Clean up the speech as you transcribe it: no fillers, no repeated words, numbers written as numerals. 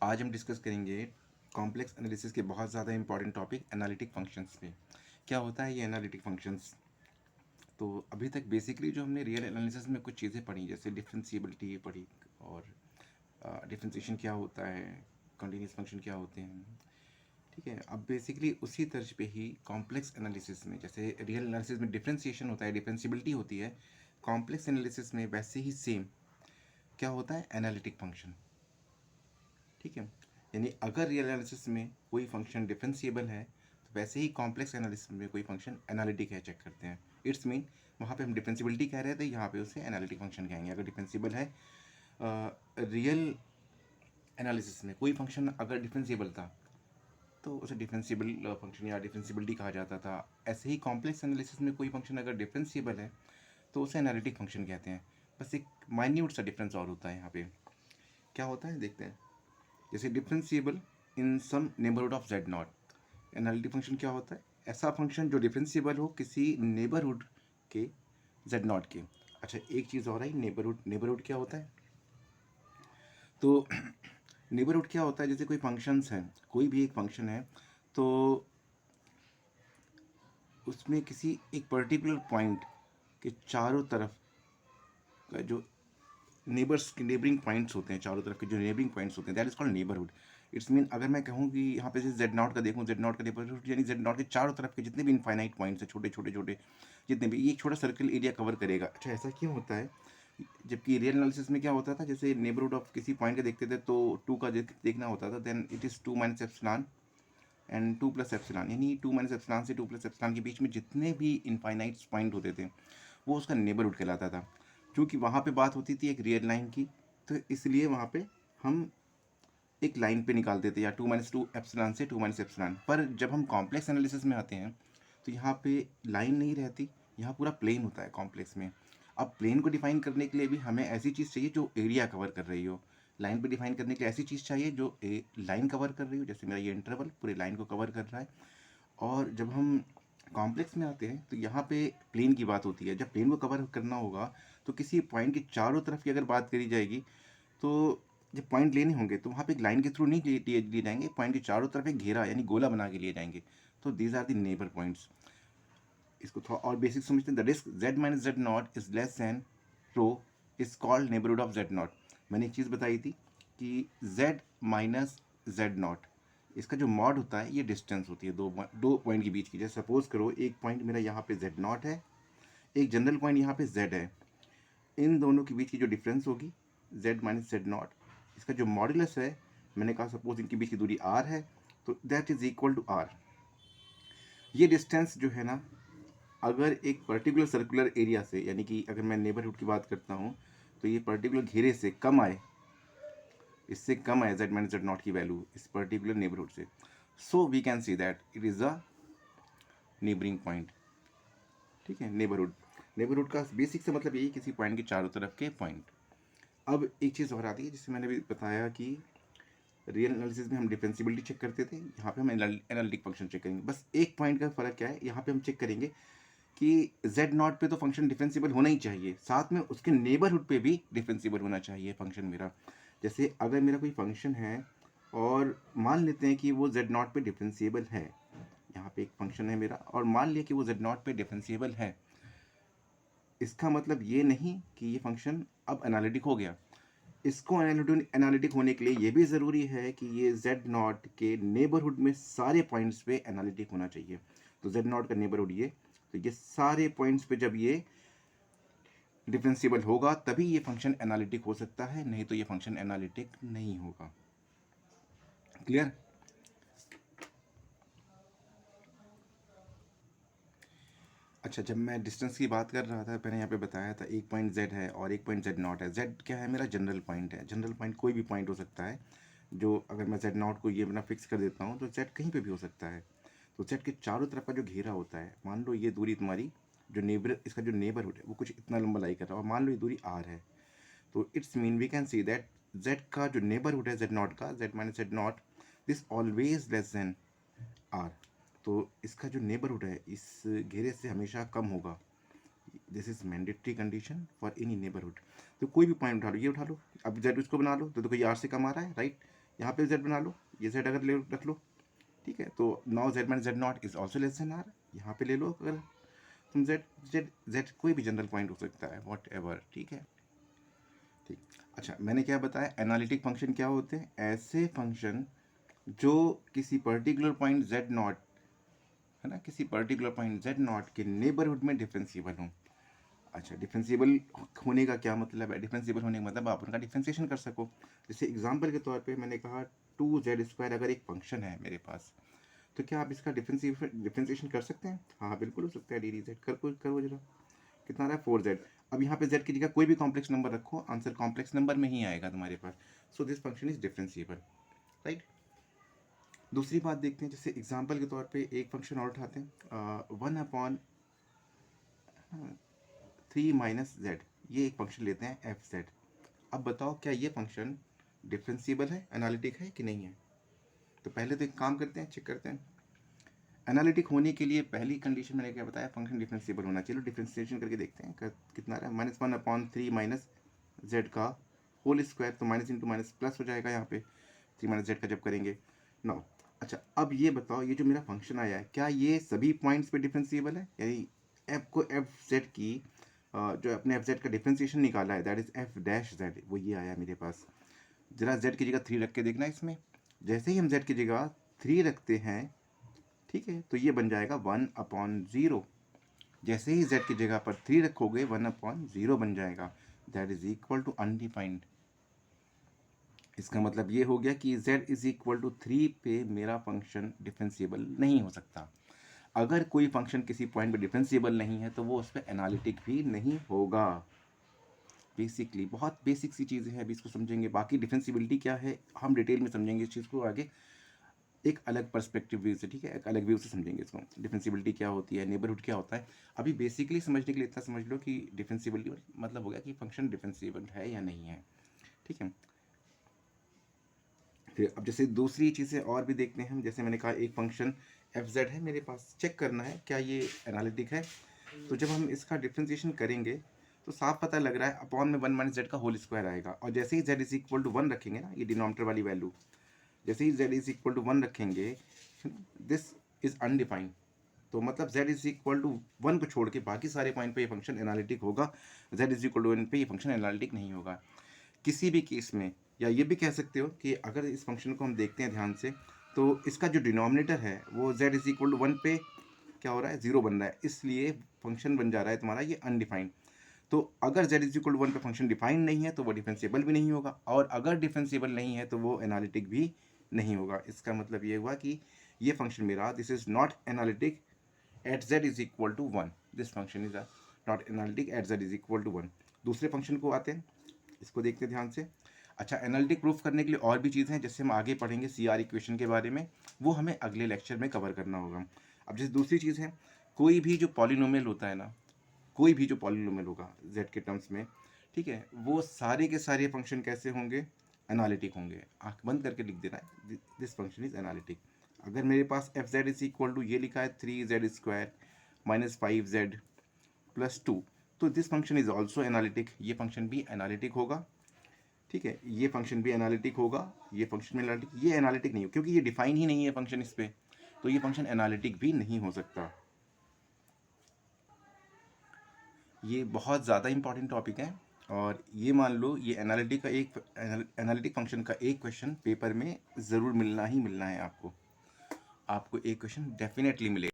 आज हम डिस्कस करेंगे कॉम्प्लेक्स एनालिसिस के बहुत ज़्यादा इंपॉर्टेंट टॉपिक एनालिटिक फंक्शंस पे। क्या होता है ये एनालिटिक फंक्शंस? तो अभी तक बेसिकली जो हमने रियल एनालिसिस में कुछ चीज़ें पढ़ी, जैसे डिफरेंशिएबिलिटी पढ़ी और डिफरेंशिएशन क्या होता है, कंटिन्यूस फंक्शन क्या होते हैं। ठीक है, अब बेसिकली उसी तर्ज पे ही कॉम्प्लेक्स एनालिसिस में, जैसे रियल एनालिसिस में डिफरेंशिएशन होता है, डिफरेंशिएबिलिटी होती है, कॉम्प्लेक्स एनालिसिस में वैसे ही सेम क्या होता है, एनालिटिक फंक्शन। ठीक है, यानी अगर रियल एनालिसिस में कोई फंक्शन डिफरेंशिएबल है तो वैसे ही कॉम्प्लेक्स एनालिसिस में कोई फंक्शन एनालिटिक है, चेक करते हैं। इट्स मीन वहाँ पे हम डिफरेंशिएबिलिटी कह रहे थे, यहाँ पे उसे एनालिटिक फंक्शन कहेंगे। अगर डिफरेंशिएबल है रियल एनालिसिस में कोई फंक्शन अगर डिफरेंशिएबल था तो उसे डिफरेंशिएबल फंक्शन या डिफरेंशिएबिलिटी कहा जाता था। ऐसे ही कॉम्प्लेक्स एनालिसिस में कोई फंक्शन अगर डिफरेंशिएबल है तो उसे एनालिटिक फंक्शन कहते हैं। बस एक माइन्यूट सा डिफरेंस और होता है यहाँ पे। क्या होता है देखते हैं। जैसे differentiable in some neighbourhood of z naught. Analytic function क्या होता है? ऐसा फंक्शन जो डिफरेंशिएबल हो किसी नेबरहुड के जेड नॉट के। अच्छा, एक चीज़ और है, नेबरहुड। नेबरहुड क्या होता है? तो नेबरहुड क्या होता है? जैसे कोई फंक्शंस हैं, कोई भी एक फंक्शन है, तो उसमें किसी एक पर्टिकुलर पॉइंट के चारों तरफ का जो नेबर्स के नेबरिंग पॉइंट्स होते हैं, चारों तरफ के जो नेबरिंग पॉइंट्स होते हैं, that is called neighbourhood. It's mean अगर मैं कहूँ कि यहाँ पे जैसे जेड नॉट का देखूँ, जेड नॉट का नेबरहुड यानी जेड नॉट के चारों तरफ के जितने भी इनफाइनाइट पॉइंट्स हैं, छोटे छोटे छोटे जितने भी, ये एक छोटा सर्कल एरिया कवर करेगा। अच्छा, ऐसा क्यों होता है? जबकि रियल एनालिसिस में क्या होता था, जैसे नेबरहुड ऑफ किसी पॉइंट का देखते थे तो टू का देखना होता था, then it is two minus epsilon and two plus epsilon, यानी टू माइनस एप्सिलॉन से टू प्लस एप्सिलॉन के बीच में जितने भी इनफाइनाइट पॉइंट होते थे वो उसका नेबरहुड कहलाता था। क्योंकि वहाँ पे बात होती थी एक रियल लाइन की, तो इसलिए वहाँ पे हम एक लाइन पे निकालते थे, या टू माइनस टू एप्सिलॉन से टू माइनस एप्सिलॉन। पर जब हम कॉम्प्लेक्स एनालिसिस में आते हैं तो यहाँ पे लाइन नहीं रहती, यहाँ पूरा प्लेन होता है कॉम्प्लेक्स में। अब प्लेन को डिफाइन करने के लिए भी हमें ऐसी चीज़ चाहिए जो एरिया कवर कर रही हो। लाइन पे डिफाइन करने के लिए ऐसी चीज़ चाहिए जो लाइन कवर कर रही हो, जैसे मेरा ये इंटरवल पूरे लाइन को कवर कर रहा है। और जब हम कॉम्प्लेक्स में आते हैं तो यहाँ पे प्लेन की बात होती है। जब प्लेन को कवर करना होगा तो किसी पॉइंट की चारों तरफ की अगर बात करी जाएगी तो जब पॉइंट लेने होंगे तो वहाँ पे एक लाइन के थ्रू नहीं लिए जाएंगे, पॉइंट के चारों तरफ एक घेरा यानी गोला बना के लिए जाएंगे। तो these are the neighbour points. इसको थोड़ा और बेसिक समझते हैं। The disc z minus z naught is less than rho is called neighbourhood of z naught. मैंने एक चीज़ बताई थी कि z माइनस जेड नॉट, इसका जो मॉड होता है ये डिस्टेंस होती है दो पॉइंट के बीच की। जैसे सपोज करो एक पॉइंट मेरा यहाँ पे जेड नॉट है, एक जनरल पॉइंट यहाँ पे z है। इन दोनों के बीच की जो डिफरेंस होगी z माइनस जेड नॉट, इसका जो मॉडुलस है, मैंने कहा सपोज इनके बीच की दूरी r है, तो that is equal to r। ये डिस्टेंस जो है ना, अगर एक पर्टिकुलर सर्कुलर एरिया से, यानी कि अगर मैं नेबरहुड की बात करता हूँ तो ये पर्टिकुलर घेरे से कम आए, इससे कम आए जेड माइनस जेड नॉट की वैल्यू इस पर्टिकुलर नेबरहुड से, so we can see that it is a neighbouring point. ठीक है, नेबरहुड। नेबरहुड का बेसिक से मतलब यही, किसी पॉइंट के चारों तरफ के पॉइंट। अब एक चीज़ और आती है जिससे मैंने भी बताया कि रियल एनालिसिस में हम डिफरेंशिएबिलिटी चेक करते थे, यहाँ पे हम एनालिटिक फंक्शन चेक करेंगे। बस एक पॉइंट का फ़र्क क्या है, यहाँ पे हम चेक करेंगे कि z नॉट पे तो फंक्शन डिफरेंशिएबल होना ही चाहिए, साथ में उसके नेबरहुड पे भी डिफरेंशिएबल होना चाहिए फंक्शन मेरा। जैसे अगर मेरा कोई फंक्शन है और मान लेते हैं कि वो z नॉट पे डिफरेंशिएबल है, यहाँ पे एक फंक्शन है मेरा और मान लिया कि वो z नॉट पे डिफरेंशिएबल है, इसका मतलब ये नहीं कि ये फंक्शन अब एनालिटिक हो गया। इसको एनालिटिक होने के लिए ये भी ज़रूरी है कि ये z नॉट के नेबरहुड में सारे पॉइंट्स पे एनालिटिक होना चाहिए। तो z नॉट का नेबरहुड ये, तो ये सारे पॉइंट्स पे जब ये डिफरेंशिएबल होगा तभी ये फंक्शन एनालिटिक हो सकता है, नहीं तो ये फंक्शन एनालिटिक नहीं होगा। क्लियर? अच्छा, जब मैं डिस्टेंस की बात कर रहा था, मैंने यहाँ पे बताया था एक पॉइंट z है और एक पॉइंट z नॉट है। z क्या है? मेरा जनरल पॉइंट है। जनरल पॉइंट कोई भी पॉइंट हो सकता है, जो अगर मैं z नॉट को ये अपना फिक्स कर देता हूँ तो z कहीं पे भी हो सकता है। तो z के चारों तरफ का जो घेरा होता है, मान लो ये दूरी तुम्हारी जो नेबर, इसका जो नेबरहुड है वो कुछ इतना लंबा लाई कर रहा है और मान लो ये दूरी r है, तो it's mean we can see that z का जो नेबरहुड है z नॉट का, z minus z naught, this always less than r। तो इसका जो नेबरहुड है इस घेरे से हमेशा कम होगा। This is mandatory condition for any neighbourhood. तो कोई भी पॉइंट उठा लो, ये उठा लो, अब जेड उसको बना लो, तो देखो ये आर से कम आ रहा है, राइट? यहाँ पे z बना लो, ये z अगर ले रख लो, ठीक है, तो now z minus z not is also less than r, यहाँ पे ले लो अगर तुम z कोई भी जनरल पॉइंट हो सकता है, वॉट एवर, ठीक है, ठीक। अच्छा, मैंने क्या बताया, एनालिटिक फंक्शन क्या होते हैं, ऐसे फंक्शन जो किसी पर्टिकुलर पॉइंट z नॉट, है ना, किसी पर्टिकुलर पॉइंट z नॉट के नेबरहुड में डिफरेंशिएबल हो। अच्छा, डिफरेंशिएबल होने का क्या मतलब है, डिफरेंशिएबल होने का मतलब आप उनका डिफरेंशिएशन कर सको। जैसे एग्जांपल के तौर पे मैंने कहा 2z² अगर एक फंक्शन है मेरे पास, तो क्या आप इसका डिफरेंशिएशन कर सकते हैं? हाँ बिल्कुल हो सकता है, डी डी जेड करो जरा, कितना आ रहा है 4z। अब यहाँ पे z की जगह कोई भी कॉम्प्लेक्स नंबर रखो, आंसर कॉम्प्लेक्स नंबर में ही आएगा तुम्हारे पास। So this function is differentiable, right. दूसरी बात देखते हैं, जैसे एग्जांपल के तौर पे एक फंक्शन और उठाते हैं, 1/3 - z, ये एक फंक्शन लेते हैं f(z). अब बताओ क्या ये फंक्शन डिफरेंशिएबल है, एनालिटिक है कि नहीं है? तो पहले तो एक काम करते हैं, चेक करते हैं। एनालिटिक होने के लिए पहली कंडीशन मैंने क्या बताया, फंक्शन डिफरेंशिएबल होना चाहिए। डिफरेंशिएशन करके देखते हैं कितना आ रहा है, -1/3 - z का होल स्क्वायर, तो माइनस इंटू माइनस प्लस हो जाएगा यहाँ पे 3 - z का जब करेंगे। नो, अच्छा अब ये बताओ, ये जो मेरा फंक्शन आया है क्या ये सभी पॉइंट्स पे डिफरेंशिएबल है, यानी f को f(z) की जो अपने f(z) का डिफरेंशिएशन निकाला है, दैट इज f'(z), वो ये आया मेरे पास। जरा z की जगह 3 रख के देखना इसमें, जैसे ही हम z की जगह 3 रखते हैं, ठीक है, तो ये बन जाएगा 1/0। जैसे ही z की जगह पर 3 रखोगे 1/0 बन जाएगा, that is equal to undefined. इसका मतलब ये हो गया कि z इज इक्वल टू 3 पे मेरा फंक्शन डिफरेंशिएबल नहीं हो सकता। अगर कोई फंक्शन किसी पॉइंट पे डिफरेंशिएबल नहीं है तो वो उस पर एनालिटिक भी नहीं होगा। बेसिकली बहुत बेसिक सी चीज़ें हैं, अभी इसको समझेंगे। बाकी डिफरेंशिएबिलिटी क्या है हम डिटेल में समझेंगे इस चीज़ को आगे, एक अलग पर्सपेक्टिव व्यू से, ठीक है, एक अलग व्यू से समझेंगे इसको। डिफरेंशिएबिलिटी क्या होती है, नेबरहुड क्या होता है। अभी बेसिकली समझने के लिए इतना समझ लो कि डिफरेंशिएबिलिटी मतलब हो गया कि फंक्शन डिफरेंशिएबल है या नहीं है, ठीक है। फिर अब जैसे दूसरी चीज़ें और भी देखते हैं हम, जैसे मैंने कहा एक फंक्शन f(z) है मेरे पास, चेक करना है क्या ये एनालिटिक है। तो जब हम इसका डिफरेंशिएशन करेंगे तो साफ पता लग रहा है अपॉन में 1 - z का होल स्क्वायर आएगा, और जैसे ही z इज इक्वल टू 1 रखेंगे ना, ये डिनोमिनेटर वाली वैल्यू, जैसे ही z इज इक्वल टू 1 रखेंगे, दिस इज अनडिफाइंड। तो मतलब z इज इक्वल टू 1 को छोड़ के बाकी सारे पॉइंट पे ये फंक्शन एनालिटिक होगा, z इज इक्वल टू 1 पे ये फंक्शन एनालिटिक नहीं होगा किसी भी केस में। या ये भी कह सकते हो कि अगर इस फंक्शन को हम देखते हैं ध्यान से, तो इसका जो डिनोमिनेटर है वो z इज इक्वल टू 1 पे क्या हो रहा है, 0 बन रहा है, इसलिए फंक्शन बन जा रहा है तुम्हारा ये अनडिफाइंड। तो अगर z इज इक्वल टू 1 पे फंक्शन डिफाइंड नहीं है तो वो डिफरेंशिएबल भी नहीं होगा, और अगर डिफरेंशिएबल नहीं है तो वो एनालिटिक भी नहीं होगा। इसका मतलब ये हुआ कि ये फंक्शन मेरा, this is not analytic at z is equal to 1, this function is not analytic at z is equal to 1। दूसरे फंक्शन को आते हैं, इसको देखते हैं ध्यान से। अच्छा, एनालिटिक प्रूफ करने के लिए और भी चीज़ें हैं, जैसे हम आगे पढ़ेंगे CR इक्वेशन के बारे में, वो हमें अगले लेक्चर में कवर करना होगा। अब जैसे दूसरी चीज़ है, कोई भी जो पॉलिनोमियल होता है ना, कोई भी जो पॉलिनोमियल होगा z के टर्म्स में, ठीक है, वो सारे के सारे फंक्शन कैसे होंगे, एनालिटिक होंगे। आँख बंद करके लिख देना है, दिस फंक्शन इज एनालिटिक। अगर मेरे पास f(z) इज इक्वल टू ये लिखा है 3z² - 5z + 2, तो this function is also analytic, ये फंक्शन भी एनालिटिक होगा, ठीक है, ये फंक्शन भी एनालिटिक होगा, ये फंक्शन में एनालिटिक, ये एनालिटिक नहीं हो क्योंकि ये डिफाइन ही नहीं है फंक्शन इस पे, तो ये फंक्शन एनालिटिक भी नहीं हो सकता। ये बहुत ज़्यादा इंपॉर्टेंट टॉपिक है, और ये मान लो ये एनालिटिक फंक्शन का एक क्वेश्चन पेपर में ज़रूर मिलना ही मिलना है आपको, एक क्वेश्चन डेफिनेटली मिलेगा।